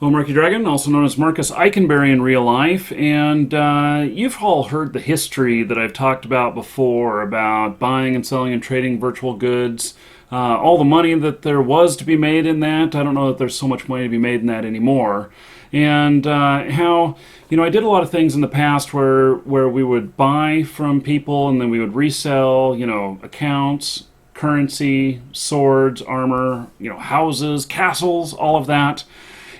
Well, Murky Dragon, also known as Marcus Eikenberry in real life, and you've all heard the history that I've talked about before about buying and selling and trading virtual goods. All the money that there was to be made in that. I don't know that there's so much money to be made in that anymore. And how, I did a lot of things in the past where we would buy from people and then we would resell, accounts, currency, swords, armor, houses, castles, all of that.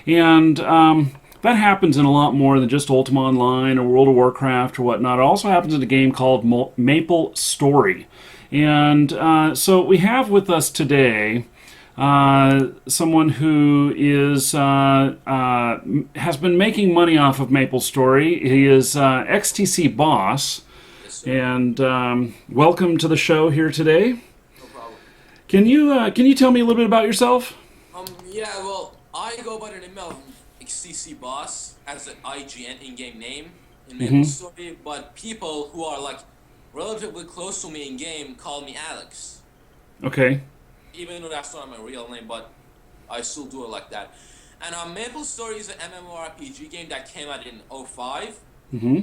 And that happens in a lot more than just Ultima Online or World of Warcraft or whatnot. It also happens in a game called MapleStory. And so we have with us today someone who has been making money off of MapleStory. He is XTC boss. Yes, sir. And welcome to the show here today. No problem. Can you tell me a little bit about yourself? Yeah, well, I go by the name of XCC Boss as an IGN in-game name in MapleStory, but people who are like relatively close to me in game call me Alex. Okay. Even though that's not my real name, but I still do it like that. And MapleStory is an MMORPG game that came out in '05,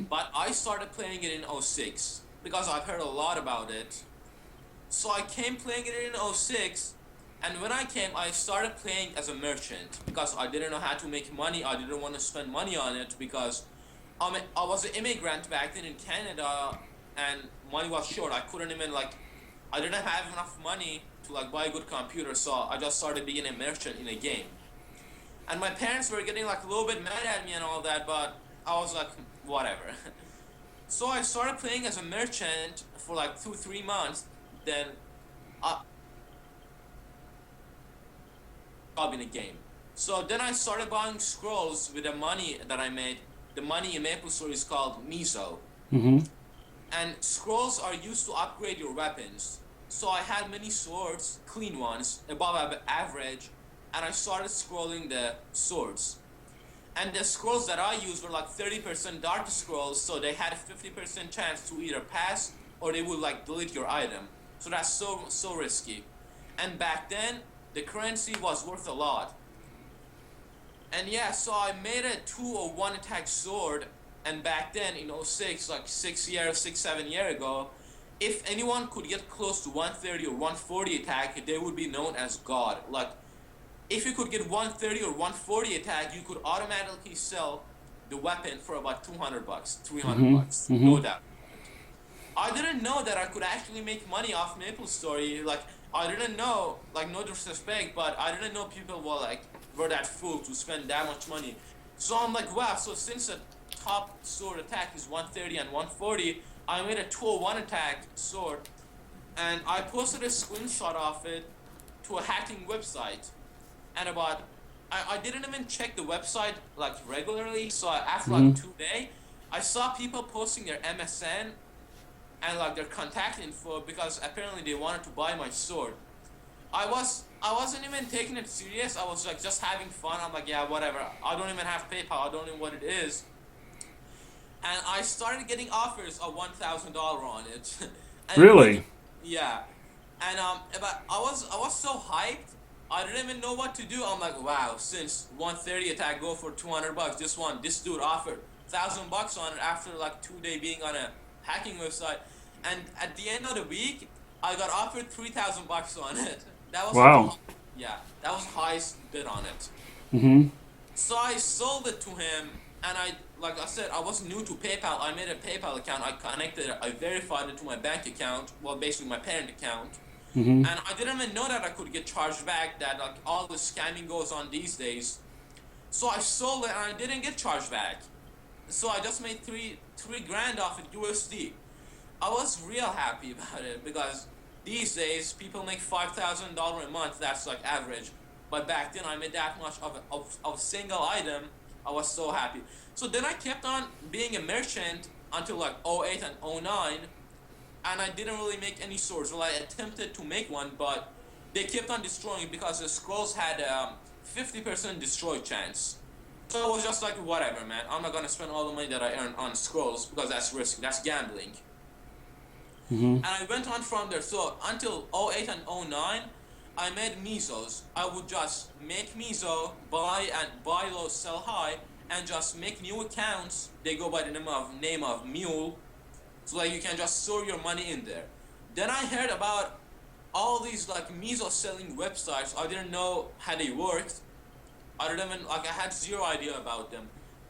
but I started playing it in '06 because I've heard a lot about it. So I came playing it in '06. And when I came, I started playing as a merchant because I didn't know how to make money. I didn't want to spend money on it because I was an immigrant back then in Canada and money was short. I couldn't even I didn't have enough money to buy a good computer, so I just started being a merchant in a game. And my parents were getting a little bit mad at me and all that, but I was like, whatever. So I started playing as a merchant for 2-3 months. Then in a game. So then I started buying scrolls with the money that I made. The money in MapleStory is called Miso. And scrolls are used to upgrade your weapons. So I had many swords, clean ones, above average, and I started scrolling the swords. And the scrolls that I used were 30% dark scrolls, so they had a 50% chance to either pass or they would delete your item. So that's so risky. And back then, the currency was worth a lot. And yeah, so I made a 2 or 1 attack sword, and back then in '06, 6-7 years ago, if anyone could get close to 130 or 140 attack, they would be known as God. If you could get 130 or 140 attack, you could automatically sell the weapon for about $200, $300, no doubt. I didn't know that I could actually make money off MapleStory. I didn't know, no disrespect, but I didn't know people were that fool to spend that much money. So I'm wow, so since the top sword attack is 130 and 140, I made a 201 attack sword, and I posted a screenshot of it to a hacking website. And I didn't even check the website regularly, so after 2 days, I saw people posting their MSN and their contact info because apparently they wanted to buy my sword. I wasn't even taking it serious. I was just having fun. I'm yeah, whatever. I don't even have PayPal. I don't know what it is. And I started getting offers of $1,000 on it. And Really? yeah. And but I was so hyped. I didn't even know what to do. I'm wow, since 130 attack go for $200, this dude offered $1,000 on it after 2 days being on a hacking website, and at the end of the week, I got offered $3,000 on it. That was Wow. that was the highest bid on it. So I sold it to him, and like I said, I was new to PayPal. I made a PayPal account. I verified it to my bank account. Well, basically my parent account. And I didn't even know that I could get charged back. That all the scamming goes on these days. So I sold it, and I didn't get charged back. So I just made three grand off it USD. I was real happy about it because these days people make $5,000 a month. That's average. But back then I made that much of a single item. I was so happy. So then I kept on being a merchant until '08 and '09, and I didn't really make any swords. Well, I attempted to make one, but they kept on destroying it because the scrolls had 50% destroy chance. So I was just whatever, man. I'm not gonna spend all the money that I earn on scrolls because that's risky. That's gambling. And I went on from there. So until '08 and '09, I made mesos. I would just make meso, buy low, sell high, and just make new accounts. They go by the name of Mule, so like you can just store your money in there. Then I heard about all these like meso selling websites. I didn't know how they worked. I didn't even like I had zero idea about them.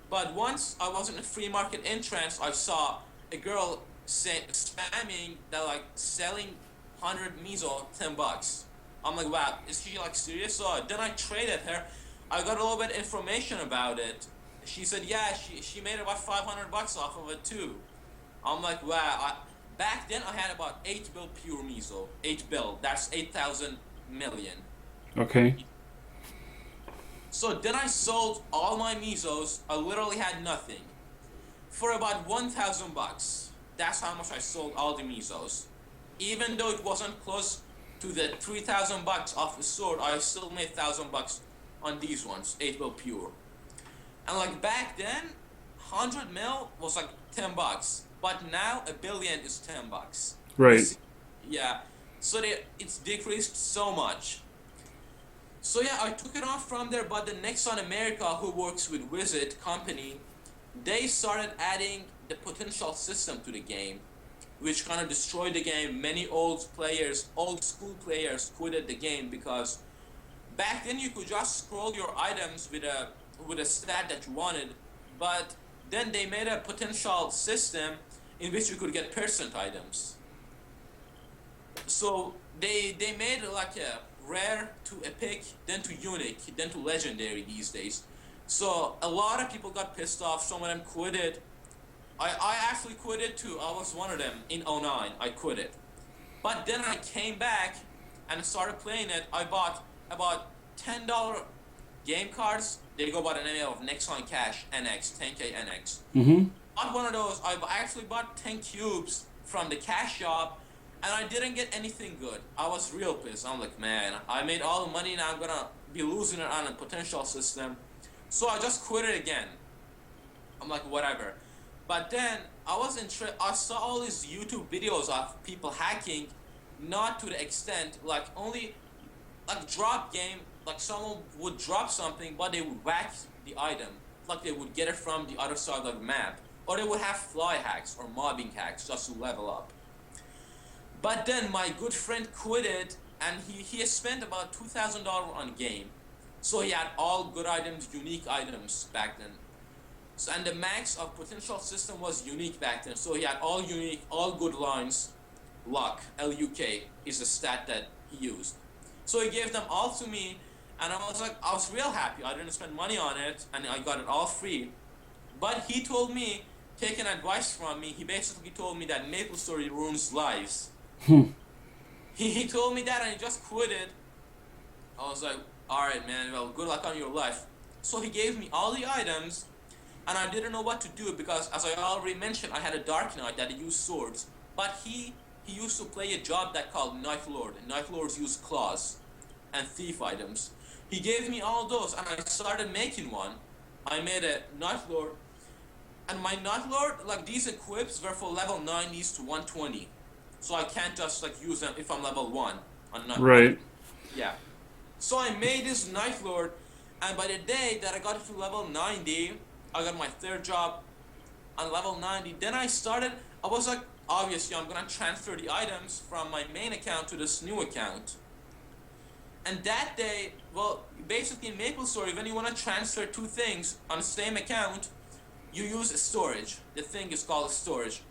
But once I was in a free market entrance, I saw a girl spamming that like selling 100 meso $10. I'm like, wow, is she like serious? So then I traded her. I got a little bit information about it. She said, yeah, she made about $500 off of it too. I'm like, wow. Back then I had about 8 bill pure meso. 8 bill. That's 8,000 million. Okay. So then I sold all my mesos. I literally had nothing for about $1,000. That's how much I sold all the mesos. Even though it wasn't close to the $3,000 off the sword, I still made $1,000 on these ones, 8 bill pure. And like back then, 100 mil was like $10, but now a billion is $10. Right. Yeah, so it's decreased so much. So yeah, I took it off from there, but the Nexon America, who works with Wizard Company, they started adding the potential system to the game, which kind of destroyed the game. Many old school players quitted the game because back then you could just scroll your items with a stat that you wanted, but then they made a potential system in which you could get percent items. So they made like a rare to epic, then to unique, then to legendary these days. So a lot of people got pissed off. Some of them quitted. I actually quitted too. I was one of them in '09. I quitted. But then I came back and started playing it. I bought about $10 game cards. They go by the name of Nexon Cash NX, 10K NX. Mm-hmm. Bought one of those. I actually bought 10 cubes from the cash shop, and I didn't get anything good. I was real pissed. I'm like, man, I made all the money, now I'm gonna be losing it on a potential system. So I just quit it again. I'm like, whatever. But then I saw all these YouTube videos of people hacking, not to the extent, like only like drop game, like someone would drop something, but they would whack the item, like they would get it from the other side of the map, or they would have fly hacks or mobbing hacks just to level up. But then my good friend quitted, and he spent about $2,000 on game. So he had all good items, unique items back then. So, and the max of potential system was unique back then. So he had all unique, all good lines. Luck, L-U-K, is the stat that he used. So he gave them all to me, and I was real happy. I didn't spend money on it, and I got it all free. But he told me, taking advice from me, he basically told me that MapleStory ruins lives. He told me that, and he just quit it. I was like, alright man, well, good luck on your life. So he gave me all the items, and I didn't know what to do because, as I already mentioned, I had a Dark Knight that used swords. But he used to play a job that called Night Lord. Night Lords use claws and thief items. He gave me all those, and I started making one. I made a Night Lord, and my Night Lord, like these equips were for level 90s to 120. So I can't just like use them if I'm level 1. I'm not Right. Yeah. So I made this Night Lord, and by the day that I got to level 90, I got my third job on level 90. Then I was like, obviously I'm gonna transfer the items from my main account to this new account. And that day, well, basically in MapleStory, when you wanna transfer two things on the same account, you use storage. The thing is called storage.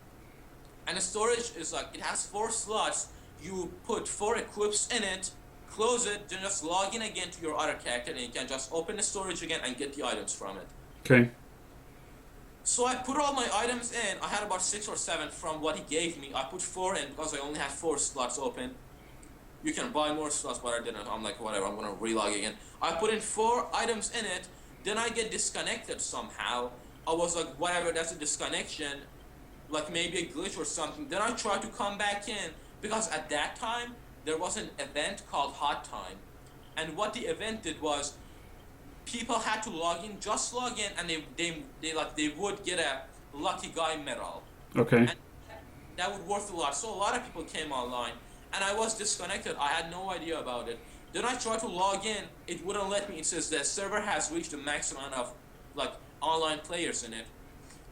And the storage is like, it has 4 slots. You put 4 equips in it, close it, then just log in again to your other character, and you can just open the storage again and get the items from it. Okay. So I put all my items in. I had about 6 or 7 from what he gave me. I put 4 in because I only had 4 slots open. You can buy more slots, but I didn't. I'm like, whatever, I'm gonna relog again. I put in 4 items in it, then I get disconnected somehow. I was like, whatever, that's a disconnection, like maybe a glitch or something. Then I tried to come back in, because at that time, there was an event called Hot Time. And what the event did was, people had to log in, just log in, and they would get a lucky guy medal. Okay. And that would worth a lot. So a lot of people came online, and I was disconnected. I had no idea about it. Then I tried to log in, it wouldn't let me. It says the server has reached the max amount of like online players in it.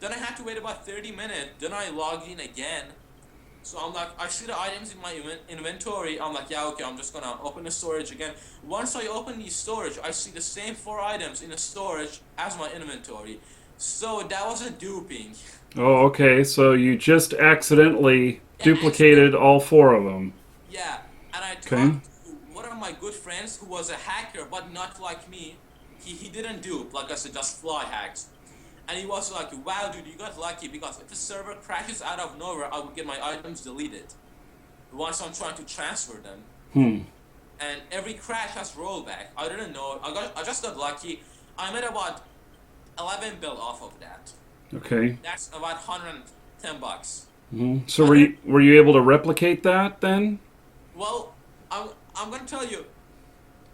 Then I had to wait about 30 minutes. Then I logged in again. So I'm like, I see the items in my inventory. I'm like, yeah, okay, I'm just gonna open the storage again. Once I open the storage, I see the same 4 items in the storage as my inventory. So that wasn't duping. Oh, okay. So you just accidentally Yeah, duplicated all four of them. yeah, and I Okay. talked to one of my good friends who was a hacker, but not like me. He didn't dupe, like I said, just fly hacks. And he was like, wow, dude, you got lucky because if the server crashes out of nowhere, I would get my items deleted once I'm trying to transfer them. Hmm. And every crash has rollback. I didn't know. I just got lucky. I made about 11 bill off of that. Okay. That's about 110 bucks. So I were didn't, you able to replicate that then? well, I'm gonna tell you,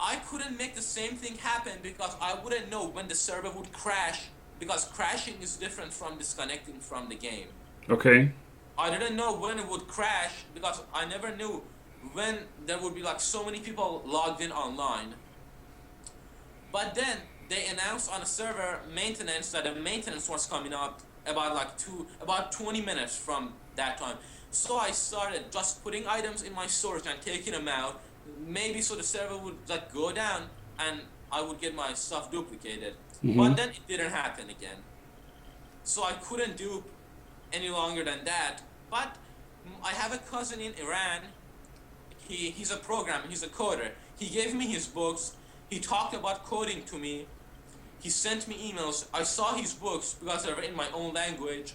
I couldn't make the same thing happen because I wouldn't know when the server would crash because crashing is different from disconnecting from the game. Okay. I didn't know when it would crash because I never knew when there would be like so many people logged in online. But then they announced on the server maintenance that the maintenance was coming up about about 20 minutes from that time. So I started just putting items in my storage and taking them out, maybe so the server would like go down and I would get my stuff duplicated. Mm-hmm. But then it didn't happen again. So I couldn't dupe any longer than that. But I have a cousin in Iran. He's a programmer, he's a coder. He gave me his books. He talked about coding to me. He sent me emails. I saw his books because they're in my own language,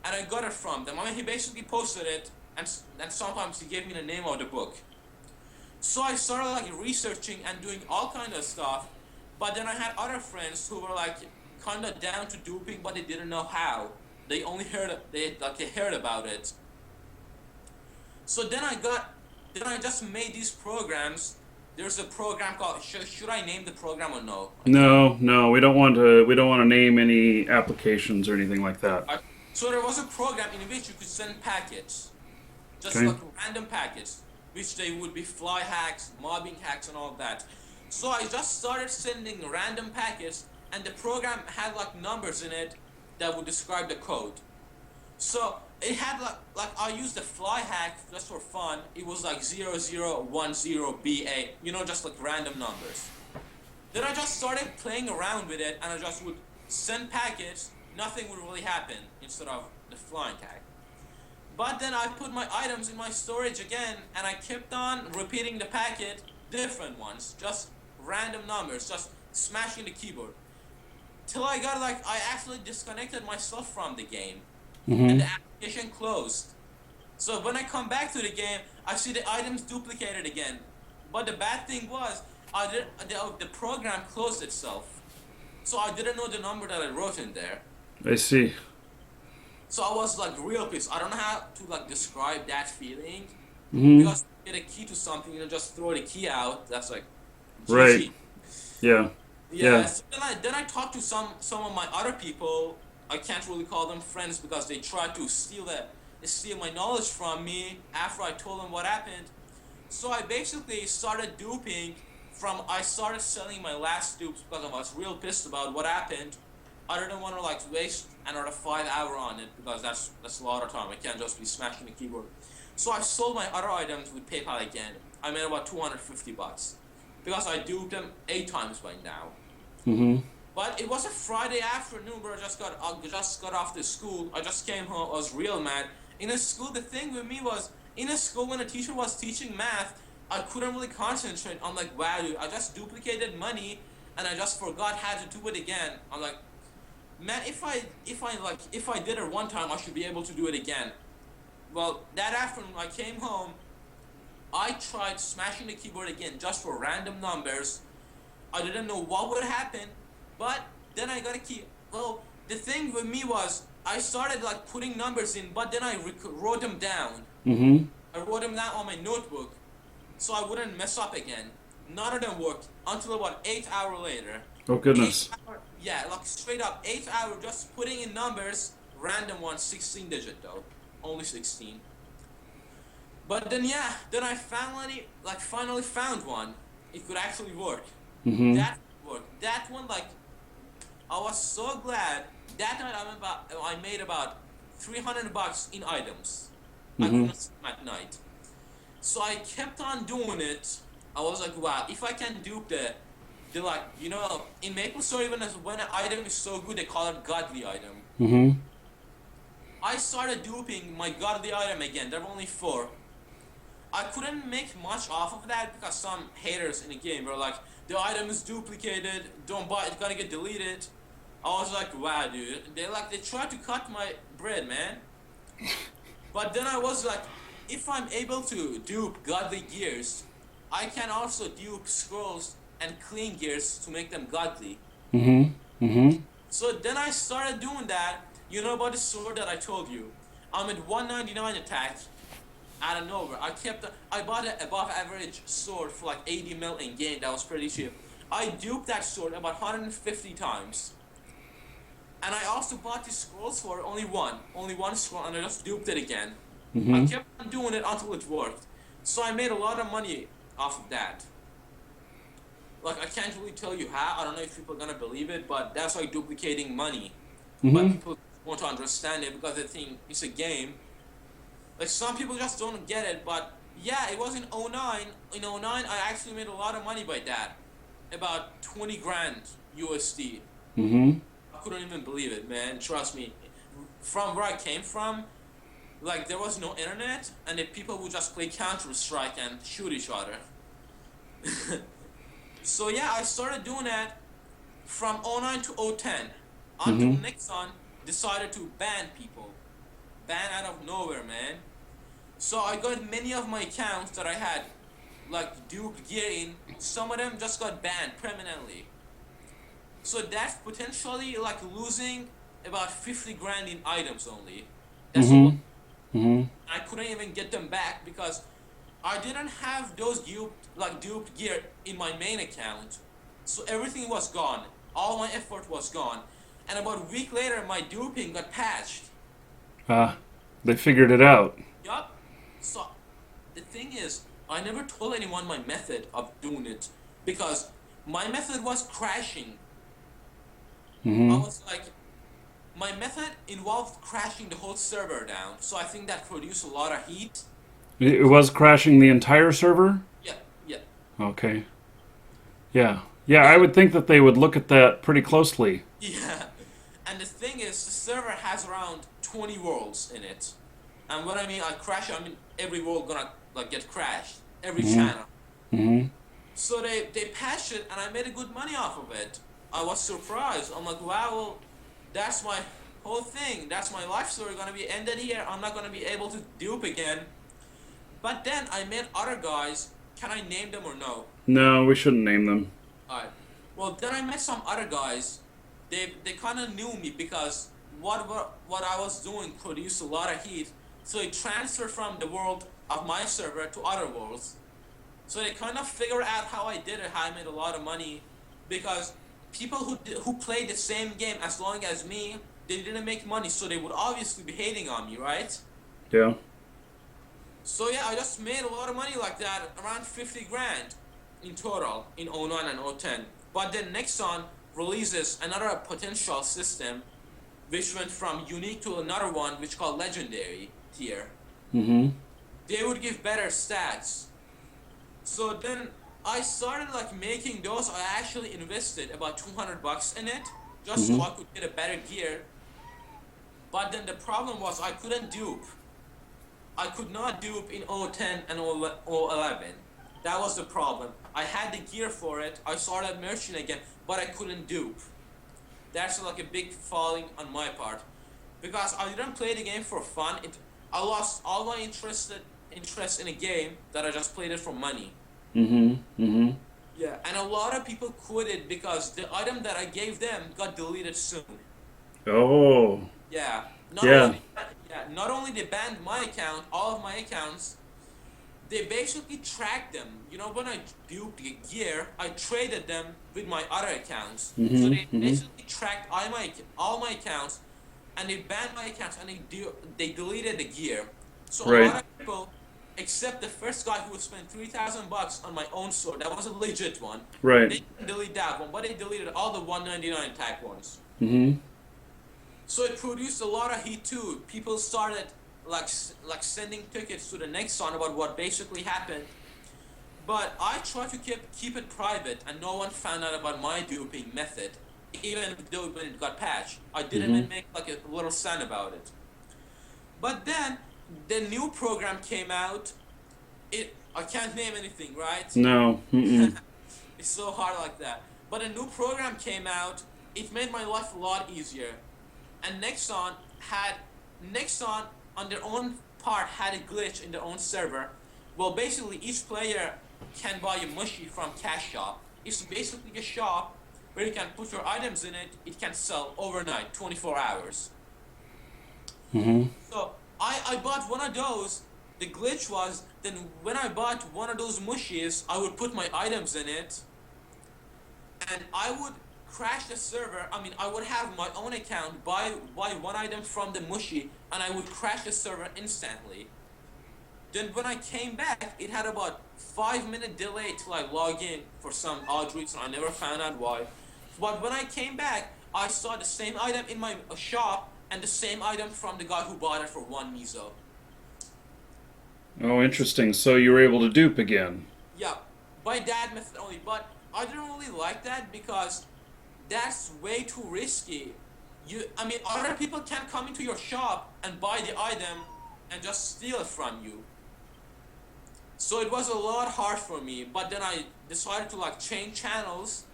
and I got it from them. I mean, he basically posted it, and sometimes he gave me the name of the book. So I started like researching and doing all kind of stuff. But then I had other friends who were like kind of down to duping, but they didn't know how. They only they heard about it. So then I just made these programs. There's a program called, should I name the program or no? I think, No, no, we don't want to name any applications or anything like that. so there was a program in which you could send packets, just Okay. like random packets, which they would be fly hacks, mobbing hacks, and all that. So I just started sending random packets, and the program had like numbers in it that would describe the code. So it had like I used the fly hack just for fun. It was like 0010BA, just like random numbers. Then I just started playing around with it and I just would send packets, nothing would really happen instead of the flying hack. But then I put my items in my storage again and I kept on repeating the packet, different ones, just random numbers, just smashing the keyboard. Till I got like I actually disconnected myself from the game and Mm-hmm. the application closed. So when I come back to the game, I see the items duplicated again. But the bad thing was, the program closed itself. So I didn't know the number that I wrote in there. I see. So I was like real pissed. I don't know how to like describe that feeling. Mm-hmm. Because you get a key to something, just throw the key out. That's like Right. GG. Yeah. Yeah, Yeah. so then I talked to some of my other people. I can't really call them friends because they tried to steal my knowledge from me after I told them what happened. So I basically started duping I started selling my last dupes because I was real pissed about what happened. I didn't want to like waste another 5 hours on it because that's a lot of time. I can't just be smashing the keyboard. So I sold my other items with PayPal again. I made about 250 bucks because I duped them 8 times by now. Mm-hmm. But it was a Friday afternoon where I just got off the school. I just came home. I was real mad. In a school, the thing with me was in a school when a teacher was teaching math, I couldn't really concentrate. I'm like, wow, dude, I just duplicated money and I just forgot how to do it again. I'm like, man, if I did it one time, I should be able to do it again. Well, that afternoon I came home. I tried smashing the keyboard again just for random numbers. I didn't know what would happen, but then I got a key. Well, the thing with me was I started like putting numbers in, but then I wrote them down. Mm-hmm. I wrote them down on my notebook, so I wouldn't mess up again. None of them worked until about 8 hours later. Oh goodness. Yeah, like straight up 8 hours just putting in numbers, random ones, 16 digit though, only 16. But then yeah, then I finally found one. it could actually work. Mm-hmm. That worked. That one, like, I was so glad. That night I made about $300 in items. I Mm-hmm. couldn't sleep at night. So I kept on doing it. I was like, wow, if I can dupe the like, in MapleStory, when an item is so good, they call it godly item. Mm-hmm. I started duping my godly item again. There were only four. I couldn't make much off of that because some haters in the game were like, the item is duplicated, don't buy it, it's gonna get deleted. I was like, wow, dude. They tried to cut my bread, man. But then I was like, if I'm able to dupe godly gears, I can also dupe scrolls and clean gears to make them godly. Mm-hmm. Mm-hmm. So then I started doing that. You know about the sword that I told you? I'm at 199 attack out of nowhere. I bought an above average sword for like 80 mil in game that was pretty cheap. I duped that sword about 150 times. And I also bought the scrolls for only one scroll, and I just duped it again. I Mm-hmm. kept on doing it until it worked. So I made a lot of money off of that. Like, I can't really tell you how. I don't know if people are gonna believe it, but that's like duplicating money. But Mm-hmm. people want to understand it because they think it's a game. Like, some people just don't get it, but yeah, it was in '09. In '09, I actually made a lot of money by that. About 20 grand USD. Mm-hmm. I couldn't even believe it, man. Trust me. From where I came from, like, there was no internet, and the people would just play Counter-Strike and shoot each other. So yeah, I started doing that from '09 to '10 until Mm-hmm. Nixon decided to ban people. Ban out of nowhere, man. So I got many of my accounts that I had, like, duped gear in, some of them just got banned permanently. So that's potentially like losing about 50 grand in items only. That's a lot. Mm-hmm. Mm-hmm. I couldn't even get them back because I didn't have those duped gear in my main account. So everything was gone. All my effort was gone. And about a week later, my duping got patched. Ah, they figured it out. Yup. So the thing is, I never told anyone my method of doing it because my method was crashing. I Mm-hmm. was like, my method involved crashing the whole server down. So I think that produced a lot of heat. It was crashing the entire server? Yeah, yeah, Okay. Yeah. Yeah, I yeah, would think that they would look at that pretty closely. yeah. And the thing is, the server has around 20 worlds in it. And what I mean, I mean every world gonna like get crashed, every Mm-hmm. channel. Mm-hmm. So they patched it, and I made a good money off of it. I was surprised. I'm like, wow, well, that's my whole thing. That's my life story gonna be ended here. I'm not gonna be able to dupe again. But then I met other guys. Can I name them or no? No, we shouldn't name them. Alright. Well, then I met some other guys. They kind of knew me because what I was doing produced a lot of heat. So it transferred from the world of my server to other worlds. So they kind of figured out how I did it, how I made a lot of money, because people who played the same game as long as me, they didn't make money, so they would obviously be hating on me, right? Yeah. So yeah, I just made a lot of money like that, around 50 grand in total in '09 and '10. But then Nexon releases another potential system, which went from unique to another one, which called legendary tier. Mm-hmm. They would give better stats. So then I started like making those. I actually invested about $200 in it just so Mm-hmm. I could get a better gear. But then the problem was I couldn't dupe. I could not dupe in '10 and '11. That was the problem. I had the gear for it. I started merching again, but I couldn't dupe. That's like a big falling on my part because I didn't play the game for fun. I lost all my interest in a game that I just played it for money. Mm-hmm. Mm-hmm. Yeah, and a lot of people quit it because the item that I gave them got deleted soon. Oh. Yeah, Yeah. not only they banned my account, all of my accounts, they basically tracked them. You know, when I duped the gear, I traded them with my other accounts. So they Mm-hmm. Mm-hmm. basically tracked all my accounts, and they banned my accounts, and they deleted the gear. So a Right. lot of people except the first guy who spent $3,000 on my own store. That was a legit one. Right. They didn't delete that one, but they deleted all the 199 tag ones. Mm-hmm. So it produced a lot of heat too. People started like sending tickets to the next one about what basically happened. But I tried to keep it private, and no one found out about my duping method, even though when it got patched. I didn't Mm-hmm. even make like a little sound about it. But then the new program came out. I can't name anything, right? No. Mm-mm. It's so hard like that. But a new program came out. It made my life a lot easier. And Nexon on their own part had a glitch in their own server. Well, basically each player can buy a mushy from Cash Shop. It's basically a shop where you can put your items in it. It can sell overnight, 24 hours. Mm-hmm. So I bought one of those. The glitch was then when I bought one of those mushies, I would put my items in it, and I would crash the server. I mean, I would have my own account, buy one item from the mushy, and I would crash the server instantly. Then when I came back, it had about 5 minute delay till I log in for some odd reason. I never found out why. But when I came back, I saw the same item in my shop and the same item from the guy who bought it for 1 miso. Oh, interesting. So you were able to dupe again. Yeah, by that method only. But I didn't really like that because that's way too risky. I mean, other people can come into your shop and buy the item and just steal it from you. So it was a lot hard for me. But then I decided to like change channels,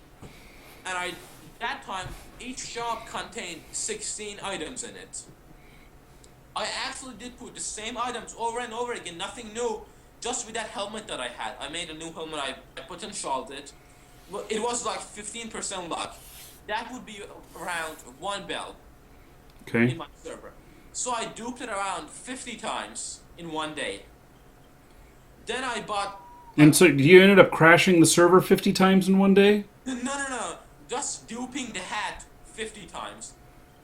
and that time each shop contained 16 items in it. I actually did put the same items over and over again, nothing new, just with that helmet that I had. I made a new helmet, I potentialed it. Well, it was like 15% luck. That would be around 1 bell Okay. in my server. So I duped it around 50 times in one day. Then I bought like, And so you ended up crashing the server 50 times in one day? no, just duping the hat 50 times.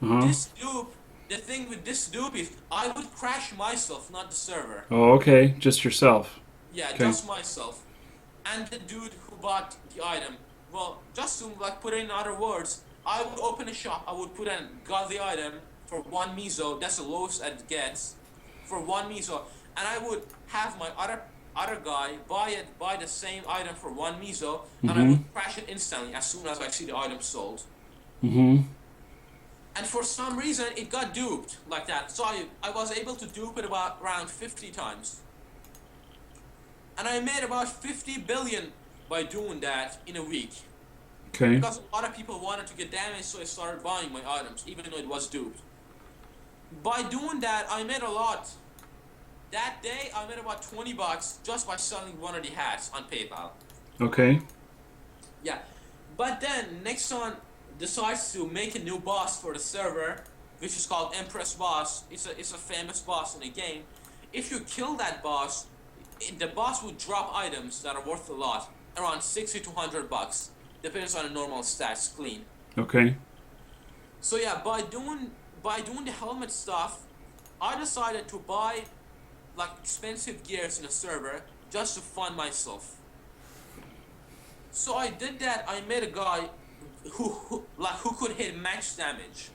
Uh-huh. This dupe, the thing with this dupe is I would crash myself, not the server. Oh, okay. Just yourself. Yeah, Okay. just myself. And the dude who bought the item. Well, just to like put it in other words, I would open a shop, I would put in got the item for 1 miso, that's the lowest it gets, for 1 miso, and I would have my other guy buy the same item for 1 miso, and I Mm-hmm. would crash it instantly as soon as I see the item sold. Mm-hmm. And for some reason, it got duped like that. So I was able to dupe it about around 50 times. And I made about 50 billion by doing that in a week. Okay. Because a lot of people wanted to get damaged, so I started buying my items, even though it was duped. By doing that, I made a lot. That day, I made about $20 just by selling one of the hats on PayPal. Okay. Yeah. But then, Nexon decides to make a new boss for the server, which is called Empress Boss. It's a famous boss in the game. If you kill that boss, the boss would drop items that are worth a lot, around 60 to $100. Depends on the normal stats, clean. Okay. So yeah, by doing the helmet stuff, I decided to buy like expensive gears in a server just to fund myself. So I did that. I met a guy who could hit max damage.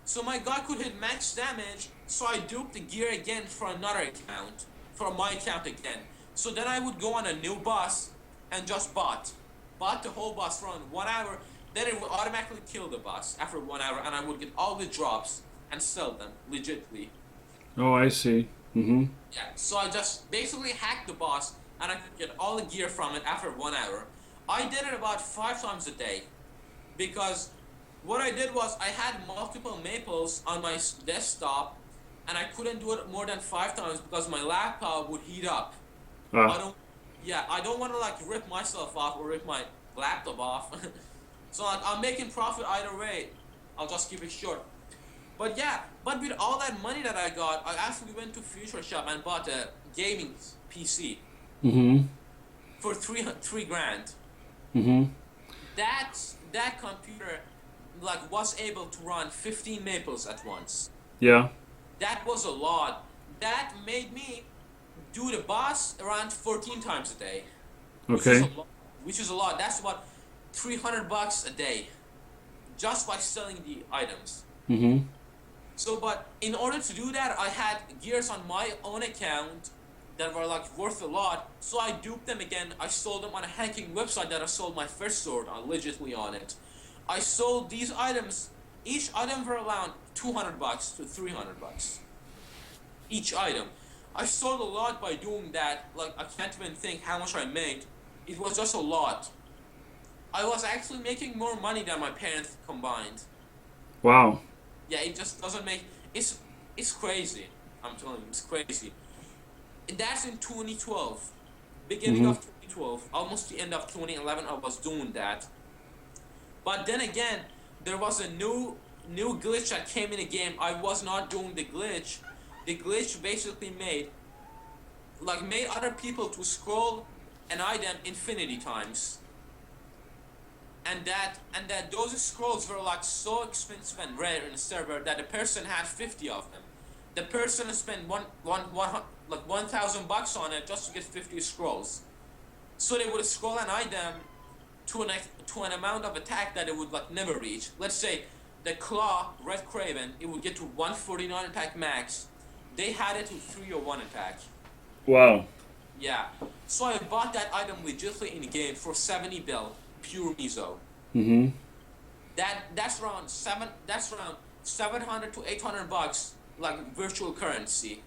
So my guy could hit max damage. So I duped the gear again for another account, for my account again. So then I would go on a new boss and just bought the whole boss for 1 hour. Then it would automatically kill the boss after 1 hour, and I would get all the drops and sell them legitly. Oh, I see. Mm-hmm. Yeah, so I just basically hacked the boss, and I could get all the gear from it after 1 hour. I did it about 5 times a day, because what I did was I had multiple maples on my desktop, and I couldn't do it more than 5 times because my laptop would heat up. I Ah. don't, yeah, I don't want to like rip myself off or rip my laptop off. So like, I'm making profit either way. I'll just keep it short. But yeah, but with all that money that I got, I actually went to Future Shop and bought a gaming PC Mm-hmm. for three grand. Mm-hmm. That computer like was able to run 15 maples at once. Yeah. That was a lot. That made me do the boss around 14 times a day, which is a Okay. lot. Which is a lot. That's about $300 a day just by selling the items. Mm-hmm. So, but in order to do that, I had gears on my own account that were like worth a lot. So I duped them again. I sold them on a hacking website that I sold my first sword allegedly on it. I sold these items. Each item were around $200 to $300 each item. I sold a lot by doing that. Like I can't even think how much I made. It was just a lot. I was actually making more money than my parents combined. Wow. Yeah, it just doesn't make it's crazy. I'm telling you, it's crazy. And that's in 2012, beginning Mm-hmm. of 2012, almost the end of 2011. I was doing that, but then again, there was a new glitch that came in the game. I was not doing the glitch. The glitch basically made other people to scroll an item infinity times. And that those scrolls were like so expensive and rare in the server that the person had 50 of them. The person spent like $1,000 on it just to get 50 scrolls. So they would scroll an item to an amount of attack that it would like never reach. Let's say the claw red craven, it would get to 149 attack max. They had it to 301 attack. Wow. Yeah. So I bought that item legitimately in the game for 70 bill, pure miso. Mm-hmm. That's around 700 to 800 bucks, like virtual currency,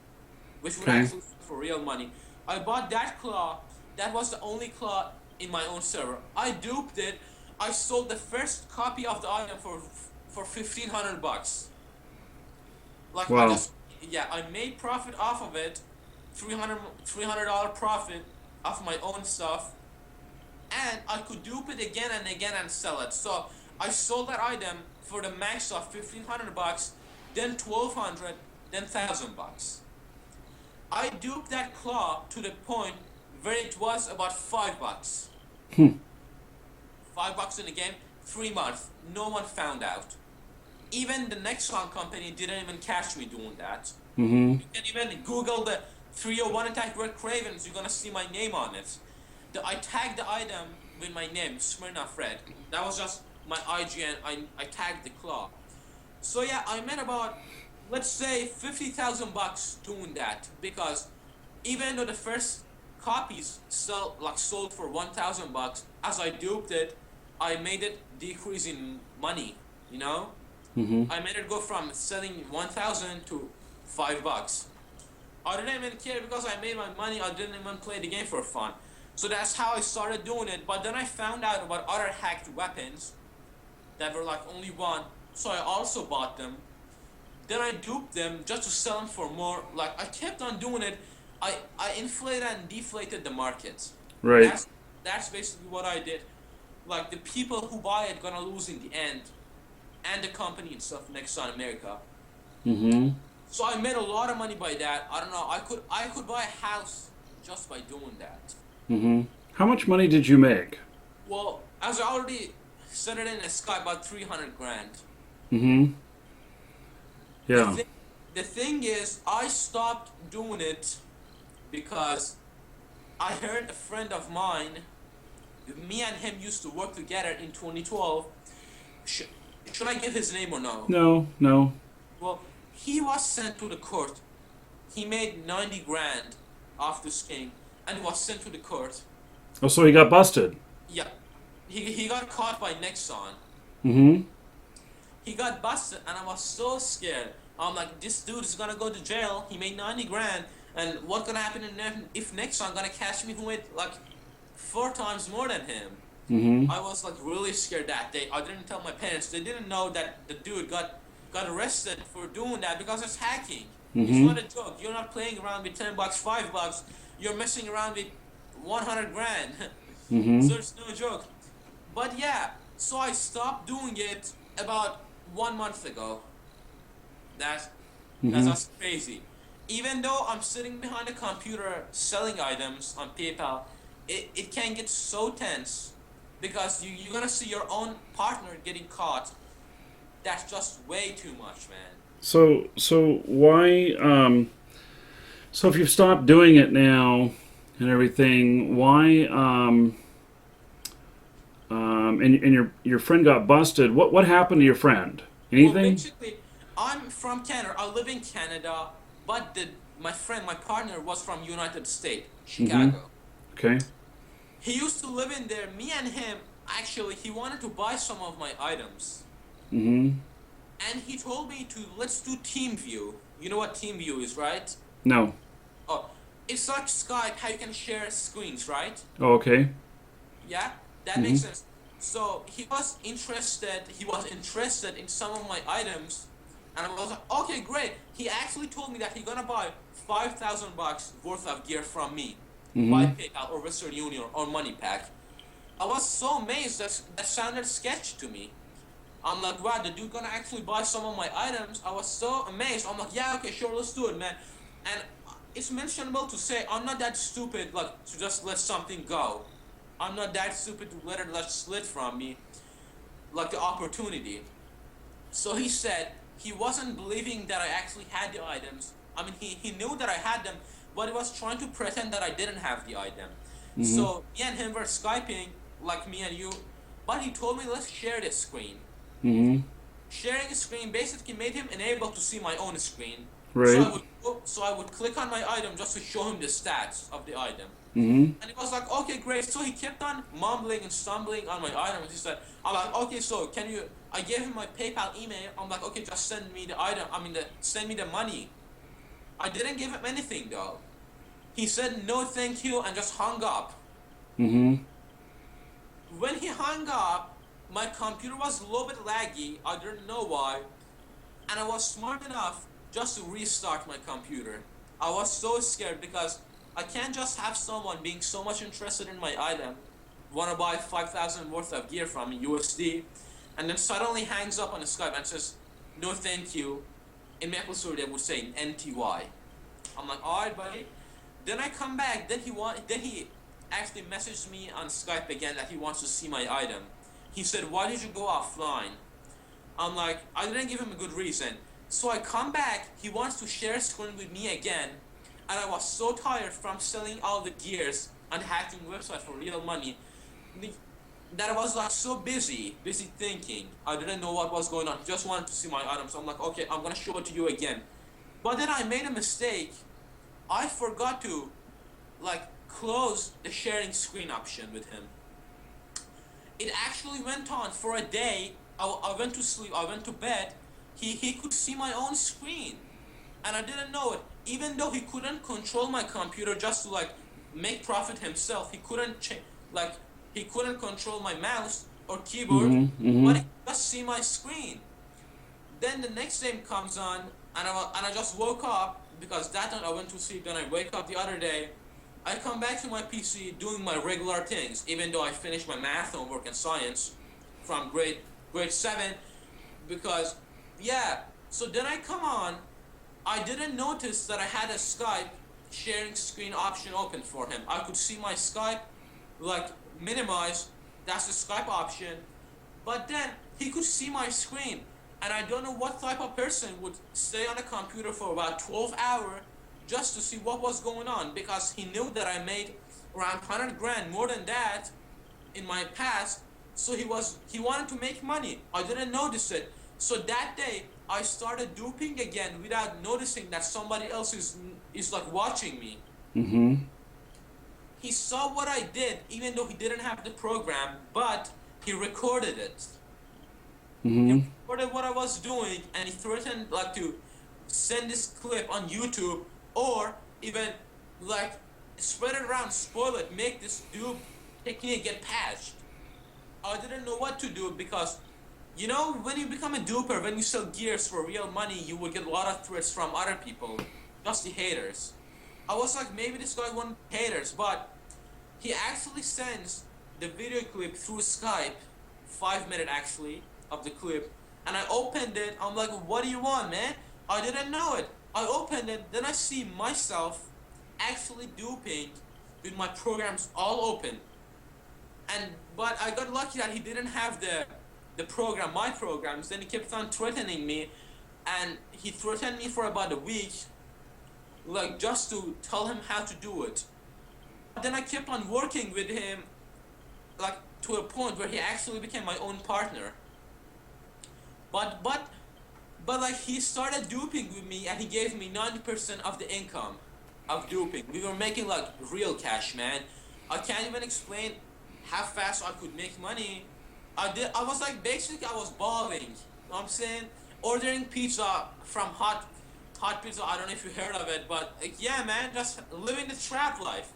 which would Okay. actually for real money. I bought that claw. That was the only claw in my own server. I duped it. I sold the first copy of the item for 1,500 bucks. Like I Wow. just yeah, I made profit off of it, 300 $300 profit off my own stuff, and I could dupe it again and again and sell it. So I sold that item for the max of 1,500 bucks, then 1,200, then 1,000 bucks. I duped that claw to the point where it was about $5. Hmm. $5 in the game, 3 months. No one found out. Even the Nexon company didn't even catch me doing that. Mm-hmm. You can even Google the 301 attack Red Cravens, you're gonna see my name on it. I tagged the item with my name, Smirnoff Red. That was just my IGN. I tagged the claw. So yeah, I made about, let's say, 50,000 bucks doing that, because even though the first copies sold for 1,000 bucks, as I duped it, I made it decrease in money. You know, Mm-hmm. I made it go from selling 1,000 to $5. I didn't even care because I made my money. I didn't even play the game for fun. So that's how I started doing it. But then I found out about other hacked weapons that were like only one. So I also bought them. Then I duped them just to sell them for more. Like I kept on doing it. I inflated and deflated the market. Right. That's that's basically what I did. Like the people who buy it gonna lose in the end, and the company itself, Nexon America. Mm-hmm. So I made a lot of money by that. I don't know. I could buy a house just by doing that. Mm-hmm. How much money did you make? Well, as I already said it in the sky, about 300 grand. Mm-hmm. The Yeah. thing, the thing is, I stopped doing it because I heard a friend of mine, me and him used to work together in 2012. Sh- should I give his name or no? No. No. Well, he was sent to the court. He made 90 grand off this game and was sent to the court. Oh, so he got busted. Yeah, he got caught by Nexon. Mm-hmm. He got busted, and I was so scared. I'm like, this dude is gonna go to jail. He made 90 grand, and what's gonna happen if Nexon gonna catch me who made like 4 times more than him? Mm-hmm. I was like really scared that day. I didn't tell my parents. They didn't know that the dude got arrested for doing that because it's hacking. It's Mm-hmm. not a joke. You're not playing around with $10, $5. You're messing around with 100 grand. Mm-hmm. So it's no joke. But yeah, so I stopped doing it about 1 month ago. That's that's Mm-hmm. just crazy. Even though I'm sitting behind a computer selling items on PayPal, it can get so tense because you're gonna see your own partner getting caught. That's just way too much, man. So why So if you've stopped doing it now and everything, why? And your friend got busted. What happened to your friend? Well, Anything? basically, I'm from Canada. I live in Canada, but my friend, my partner, was from United States, Mm-hmm. Chicago. Okay. He used to live in there. Me and him, actually, he wanted to buy some of my items, Mm-hmm. and he told me to let's do team view. You know what team view is, right? No. Oh, it's like Skype, how you can share screens, right? Oh, okay. Yeah, that makes Mm-hmm. sense. So he was interested in some of my items, and I was like, okay, great. He actually told me that he's gonna buy $5,000 worth of gear from me by Mm-hmm. PayPal or Western Union or MoneyPack. I was so amazed that sounded sketchy to me. I'm like, wow, the dude gonna actually buy some of my items. I was so amazed. I'm like, yeah, okay, sure, let's do it, man. And it's mentionable to say I'm not that stupid, like, to just let something go. I'm not that stupid to let it just slip from me, like the opportunity. So he said he wasn't believing that I actually had the items. I mean, he knew that I had them, but he was trying to pretend that I didn't have the item. Mm-hmm. So me and him were Skyping, like me and you, but he told me, let's share this screen. Mm-hmm. Sharing a screen basically made him unable to see my own screen. Right. So I would click on my item just to show him the stats of the item. Mm-hmm. And he was like, okay, great. So he kept on mumbling and stumbling on my items. He said, I'm like, okay, so can you, I gave him my PayPal email. I'm like, okay, just send me the item. Send me the money. I didn't give him anything though. He said, no, thank you, and just hung up. Mm-hmm. When he hung up, my computer was a little bit laggy. I didn't know why. And I was smart enough just to restart my computer. I was so scared because I can't just have someone being so much interested in my item, want to buy 5,000 worth of gear from me, USD, and then suddenly hangs up on Skype and says, no thank you. In MapleStory they would say NTY. I'm like, alright buddy. Then I come back, then he actually messaged me on Skype again that he wants to see my item. He said, why did you go offline? I'm like, I didn't give him a good reason. So I come back, he wants to share screen with me again, and I was so tired from selling all the gears and hacking websites for real money that I was like so busy thinking. I didn't know what was going on. He just wanted to see my items. So I'm like, okay, I'm gonna show it to you again. But then I made a mistake. I forgot to like close the sharing screen option with him. It actually went on for a day. I went to sleep, I went to bed. He could see my own screen. And I didn't know it. Even though he couldn't control my computer just to like make profit himself, like he couldn't control my mouse or keyboard, Mm-hmm. but Mm-hmm. he could just see my screen. Then the next day comes on, and I just woke up because that night I went to sleep. Then I wake up the other day. I come back to my PC doing my regular things, even though I finished my math homework and science from grade 7, because yeah. So then I come on. I didn't notice that I had a Skype sharing screen option open for him. I could see my Skype like minimize. That's the Skype option. But then he could see my screen, and I don't know what type of person would stay on a computer for about 12 hours just to see what was going on, because he knew that I made around 100 grand more than that in my past. So he wanted to make money. I didn't notice it. So that day I started duping again without noticing that somebody else is like watching me. Mm-hmm. He saw what I did even though he didn't have the program, but he recorded it. He Mm-hmm. recorded what I was doing, and he threatened like to send this clip on YouTube, or even like spread it around, spoil it, make this dupe technique get patched. I didn't know what to do because, you know, when you become a duper, when you sell gears for real money, you will get a lot of threats from other people, just the haters. I was like, maybe this guy won't haters, but he actually sends the video clip through Skype, 5 minute actually, of the clip, and I opened it. I'm like, what do you want, man? I didn't know it. I opened it, then I see myself actually duping with my programs all open. But I got lucky that he didn't have my programs. Then he kept on threatening me, and he threatened me for about a week. like just to tell him how to do it. Then I kept on working with him, like to a point where he actually became my own partner. But but but like he started duping with me, and he gave me 90% of the income of duping. We were making like real cash, man. I can't even explain how fast I could make money. I was like basically I was balling. You know what I'm saying? Ordering pizza from hot pizza. I don't know if you heard of it, but like, yeah, man, just living the trap life.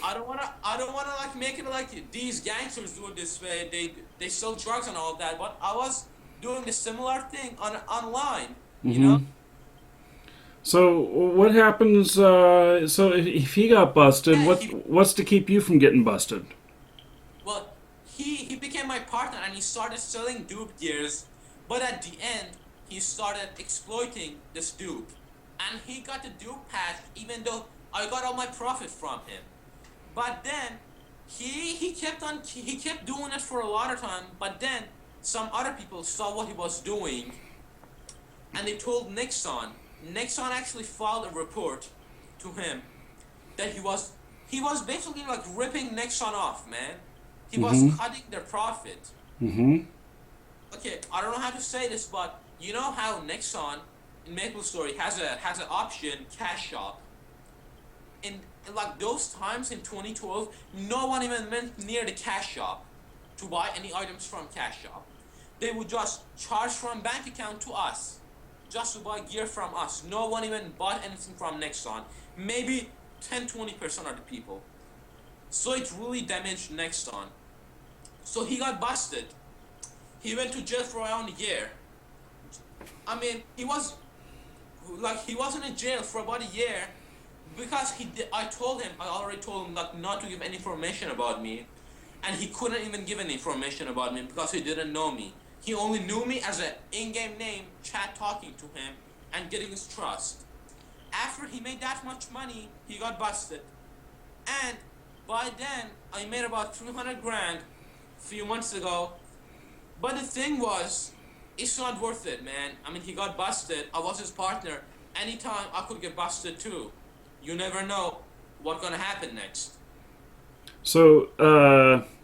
I don't wanna like make it like these gangsters do it this way. They sell drugs and all that, but I was doing a similar thing online, you know? Mm-hmm. So what happens? So if he got busted, Yeah, what's to keep you from getting busted? well, he became my partner and he started selling dupe gears, but at the end he started exploiting this dupe, and he got the dupe patch even though I got all my profit from him. But then he kept doing it for a lot of time. But then some other people saw what he was doing, and they told Nixon. Nixon actually filed a report to him that he was basically like ripping Nixon off, man. He was Mm-hmm. cutting their profit. Mm-hmm. Okay, I don't know how to say this, but you know how Nixon in MapleStory has an option cash shop. In like those times in 2012, no one even went near the cash shop to buy any items from cash shop. They would just charge from bank account to us just to buy gear from us. No one even bought anything from Nexon. Maybe 10-20% of the people. So it really damaged Nexon. So he got busted. He went to jail for around a year. I mean, he wasn't in jail for about a year because he did, I already told him like not to give any information about me, and he couldn't even give any information about me because he didn't know me. He only knew me as an in-game name, chat talking to him, and getting his trust. After he made that much money, he got busted. And by then, I made about 300 grand a few months ago. But the thing was, it's not worth it, man. I mean, he got busted. I was his partner. Anytime I could get busted too. You never know what's gonna happen next. So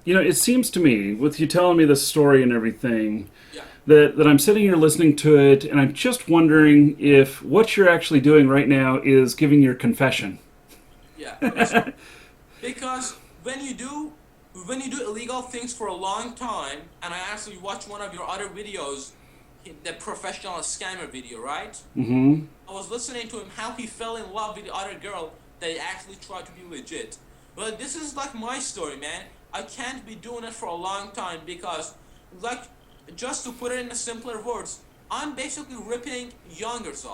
it seems to me, with you telling me this story and everything, Yeah, that I'm sitting here listening to it, and I'm just wondering if what you're actually doing right now is giving your confession. yeah. Because when you do illegal things for a long time, and I actually watched one of your other videos, the professional scammer video, right? Mm-hmm. I was listening to him how he fell in love with the other girl that he actually tried to be legit. But this is like my story, man. I can't be doing it for a long time because, like, just to put it in a simpler words, I'm basically ripping youngsters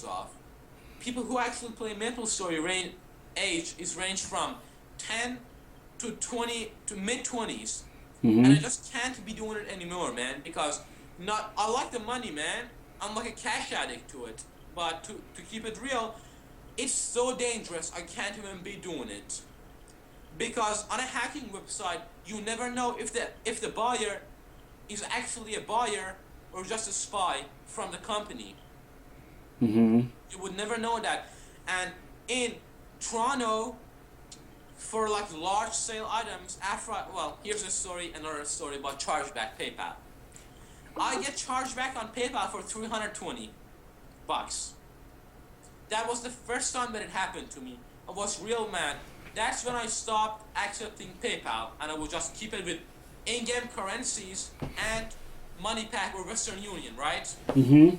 off. People who actually play MapleStory age is ranged from 10 to 20 to mid 20s, and I Mm-hmm. just can't be doing it anymore, man. Because not I like the money, man. I'm like a cash addict to it. But to keep it real, it's so dangerous. I can't even be doing it because on a hacking website, you never know if the buyer is actually a buyer or just a spy from the company. Mm-hmm. You would never know that. And in Toronto, for like large sale items, well, here's another story about chargeback PayPal. I get charged back on PayPal for 320 bucks. That was the first time that it happened to me. I was real mad. That's when I stopped accepting PayPal and I would just keep it with in-game currencies and MoneyPack or Western Union, right? Mm-hmm.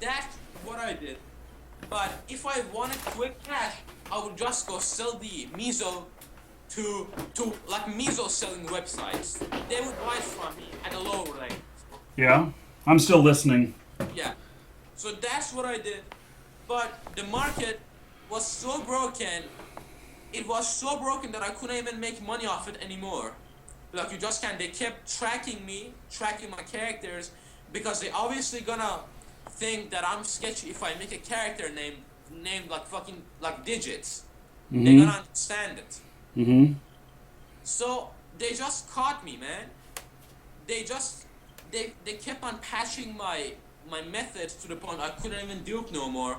That's what I did. But if I wanted quick cash, I would just go sell the Miso to like Miso selling websites. They would buy it from me at a lower rate. Yeah, I'm still listening. Yeah. So that's what I did. But the market was so broken. It was so broken that I couldn't even make money off it anymore. Like you just can't. They kept tracking me, tracking my characters, because they obviously gonna think that I'm sketchy if I make a character named like fucking like digits. They're Mm-hmm. gonna understand it. Mm-hmm. So they just caught me, man. They just they kept on patching my methods to the point I couldn't even dupe no more.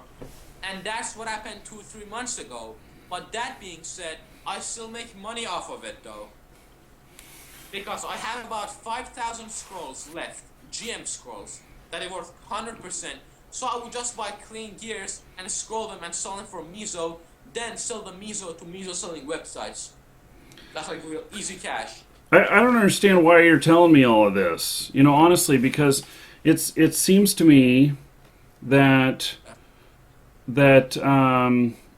And that's what happened 2-3 months ago. But that being said, I still make money off of it though. Because I have about 5,000 scrolls left, GM scrolls, that are worth 100%. So I would just buy clean gears and scroll them and sell them for Miso, then sell the Miso to Miso selling websites. That's like real easy cash. I don't understand why you're telling me all of this. You know, honestly, because it seems to me that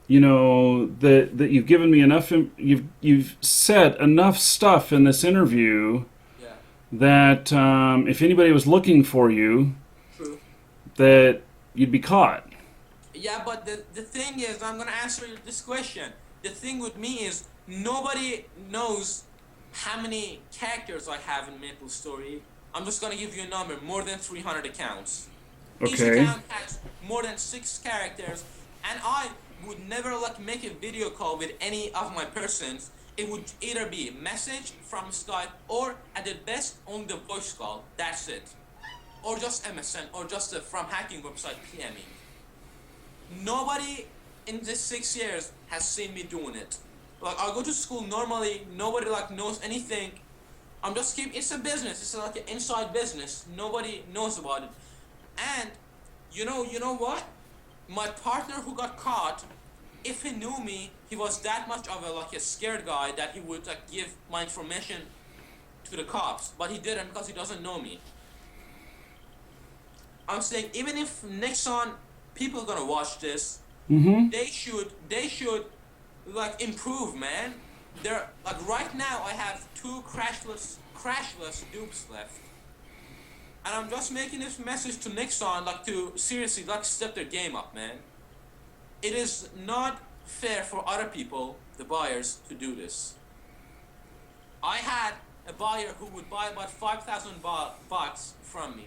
you know that you've given me enough. You've said enough stuff in this interview Yeah, that if anybody was looking for you, true. that you'd be caught. Yeah, but the thing is, I'm gonna answer this question. The thing with me is, nobody knows how many characters I have in MapleStory. I'm just gonna give you a number, more than 300 accounts. Each Okay. account has more than 6 characters, and I would never like make a video call with any of my persons. It would either be a message from Skype or at the best only the voice call. That's it. Or just MSN or just from hacking website PMing. Nobody in this 6 years has seen me doing it. Like I go to school normally, nobody like knows anything. I'm just it's a business. It's like an inside business. Nobody knows about it. And you know what? My partner who got caught, if he knew me, he was that much of a scared guy that he would like give my information to the cops. But he didn't because he doesn't know me. I'm saying even if Nixon people are gonna watch this, Mm-hmm. they should like improve, man. They're like right now I have 2 crashless dupes left. And I'm just making this message to Nixon like to seriously like step their game up, man. It is not fair for other people, the buyers, to do this. I had a buyer who would buy about 5,000 bucks from me.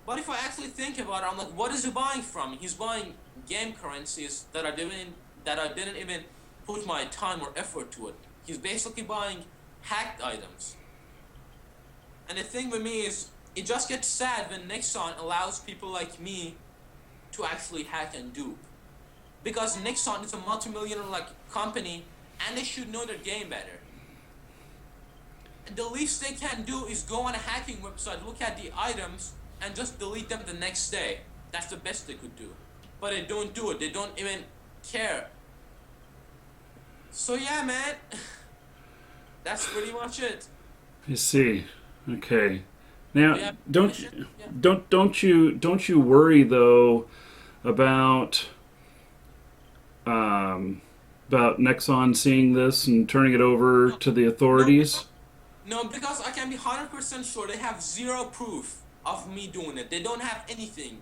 But if I actually think about it, I'm like, what is he buying from me? He's buying game currencies that I didn't even put my time or effort to it. He's basically buying hacked items. And the thing with me is, it just gets sad when Nixon allows people like me to actually hack and dupe. Because Nixon is a multi-millionaire company, and they should know their game better. And the least they can do is go on a hacking website, look at the items, and just delete them the next day. That's the best they could do. But they don't do it. They don't even care. So yeah, man. That's pretty much it. I see. Okay. Now, Yeah, don't yeah. don't you worry though about Nexon seeing this and turning it over to the authorities? No, because I can be 100% sure they have zero proof of me doing it. They don't have anything.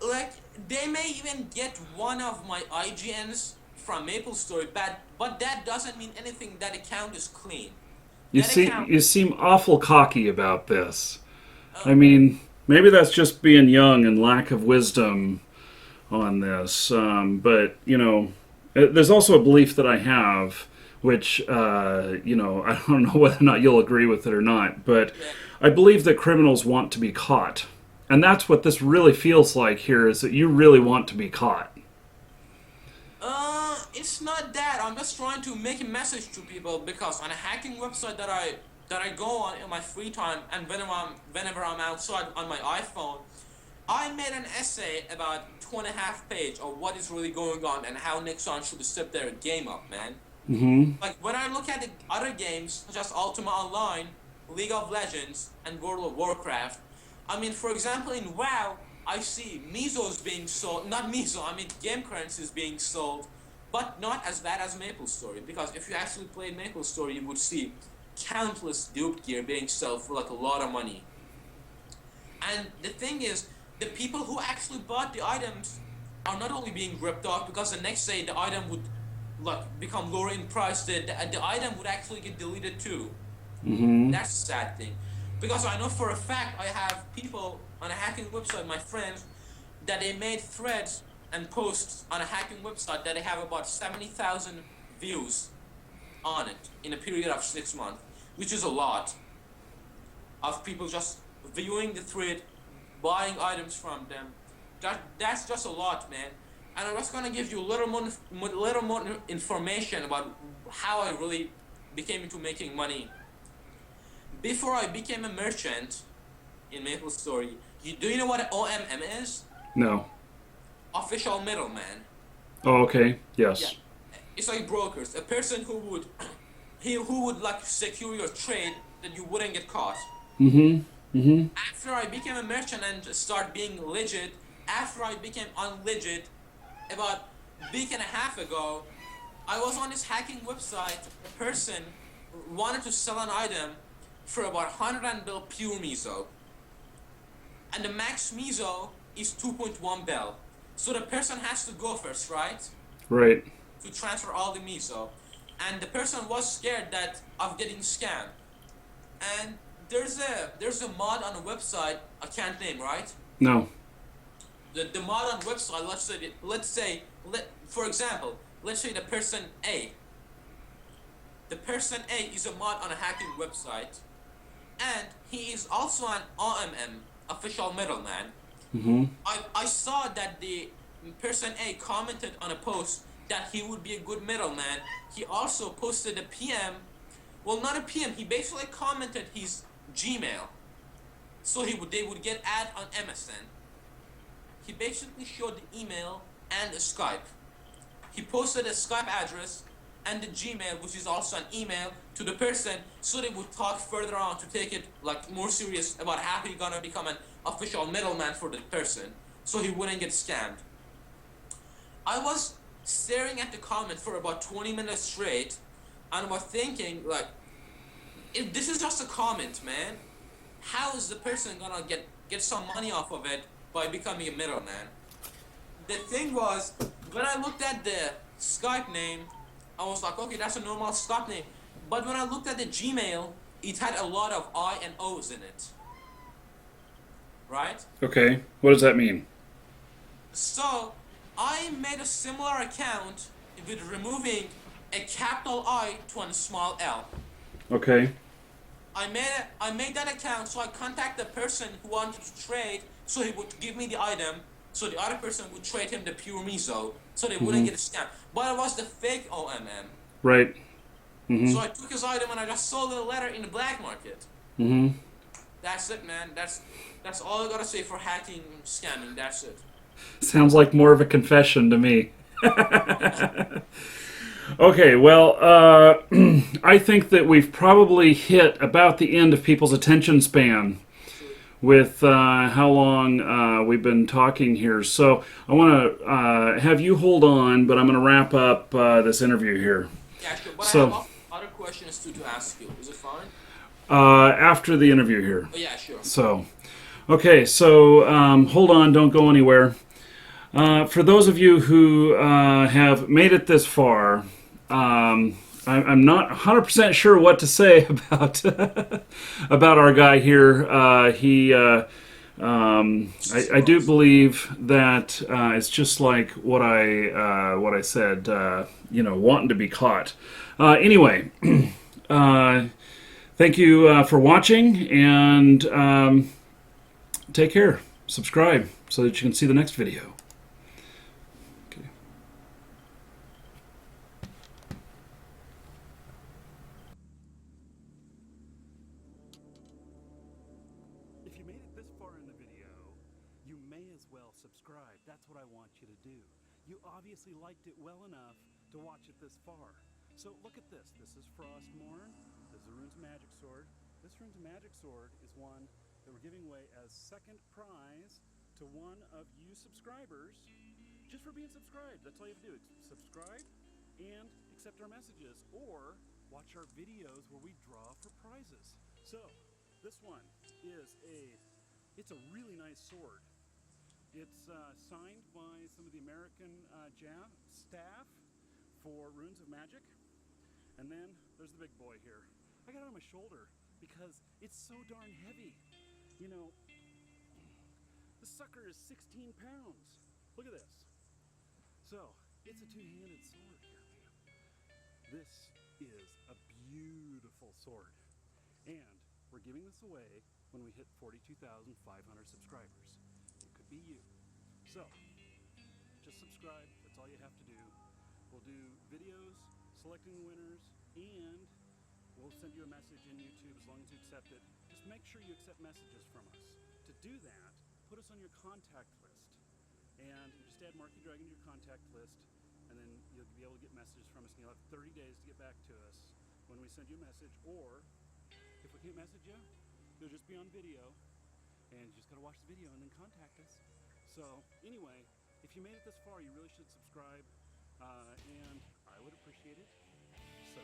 Like, they may even get one of my IGNs from MapleStory, but that doesn't mean anything. That account is clean. You seem awful cocky about this. I mean, maybe that's just being young and lack of wisdom on this. But you know, there's also a belief that I have, which you know, I don't know whether or not you'll agree with it or not, but Yeah. I believe that criminals want to be caught, and that's what this really feels like here. Is that you really want to be caught? It's not that. I'm just trying to make a message to people because on a hacking website that I go on in my free time and whenever I'm outside on my iPhone, I made an essay about 2.5 pages of what is really going on and how Nixon should step their game up, man. Mm-hmm. Like when I look at the other games, such as Ultima Online, League of Legends, and World of Warcraft, I mean, for example, in WoW, I see Misos being sold, not Miso, I mean game currencies being sold, but not as bad as MapleStory, because if you actually played MapleStory, you would see countless duped gear being sold for like a lot of money. And the thing is, the people who actually bought the items are not only being ripped off because the next day the item would like become lower in price, the item would actually get deleted too. Mm-hmm. That's a sad thing. Because I know for a fact I have people on a hacking website, my friends, that they made threads and posts on a hacking website that they have about 70,000 views on it in a period of 6 months, which is a lot of people just viewing the thread buying items from them. That's just a lot, man. And I'm just gonna give you a little more information about how I really became into making money. Before I became a merchant in MapleStory, do you know what an OMM is? No. Official middleman. Oh, okay. Yeah, Yes. it's like brokers, a person who would who would like secure your trade that you wouldn't get caught. Mm-hmm. Mm-hmm. After I became a merchant and start being legit, after I became unlegit, about a week and a half ago, I was on this hacking website. A person wanted to sell an item for about 100 and bill pure meso, and the max meso is 2.1 bill. So the person has to go first, right? Right. To transfer all the meso, and the person was scared that of getting scammed. And there's a mod on the website I can't name, right? No. The mod on website, for example, let's say the person A is a mod on a hacking website, and he is also an OMM, official middleman. Mm-hmm. I saw that the person A commented on a post that he would be a good middleman. He also posted a PM. Well, not a PM. He basically commented his Gmail, so they would get ad on MSN. He basically showed the email and the Skype. He posted a Skype address and the Gmail, which is also an email, to the person, so they would talk further on to take it like more serious about how he gonna become an official middleman for the person, so he wouldn't get scammed. I was staring at the comment for about 20 minutes straight, and I was thinking like, if this is just a comment, man, how is the person gonna get some money off of it by becoming a middleman? The thing was, when I looked at the Skype name, I was like, okay, that's a normal Skype name. But when I looked at the Gmail, it had a lot of I and O's in it. Right? Okay. What does that mean? So, I made a similar account with removing a capital I to a small L. Okay. I made that account, so I contacted the person who wanted to trade, so he would give me the item, so the other person would trade him the pure miso, so they wouldn't Mm-hmm. get a scam. But it was the fake OMM. Right. So Mm-hmm. I took his item and I just sold it later in the black market. Mm-hmm. That's it, man. That's all I gotta say for hacking and scamming. That's it. Sounds like more of a confession to me. Okay, well, I think that we've probably hit about the end of people's attention span Actually, with how long we've been talking here. So I want to have you hold on, but I'm going to wrap up this interview here. yeah, sure. But I have So other questions too to ask you. Is it fine? after the interview here. Oh yeah, sure. So, okay, so hold on, don't go anywhere. For those of you who have made it this far, I'm not 100% sure what to say about about our guy here. I do believe that it's just like what I said. Wanting to be caught. Anyway, thank you for watching, and take care. Subscribe so that you can see the next video. Okay. If you made it this far in the video, you may as well subscribe. That's what I want you to do. You obviously liked it well enough to watch it this far. So look at this. This is Frostmourne. This is Rune's Magic Sword. This Rune's Magic Sword is one that we're giving away as second prize to one of you subscribers just for being subscribed. That's all you have to do. Subscribe and accept our messages, or watch our videos where we draw for prizes. So this one is it's a really nice sword. It's signed by some of the American staff for Runes of Magic. And then there's the big boy here. I got it on my shoulder because it's so darn heavy. You know, this sucker is 16 pounds. Look at this. So, it's a two-handed sword here, man. This is a beautiful sword. And we're giving this away when we hit 42,500 subscribers. It could be you. So, just subscribe. That's all you have to do. We'll do videos selecting the winners, and we'll send you a message in YouTube as long as you accept it. Just make sure you accept messages from us. To do that, put us on your contact list. And you just add Marky Dragon to your contact list, and then you'll be able to get messages from us, and you'll have 30 days to get back to us when we send you a message. Or, if we can't message you, you'll just be on video, and you just gotta watch the video and then contact us. So, anyway, if you made it this far, you really should subscribe, and I would appreciate it. So,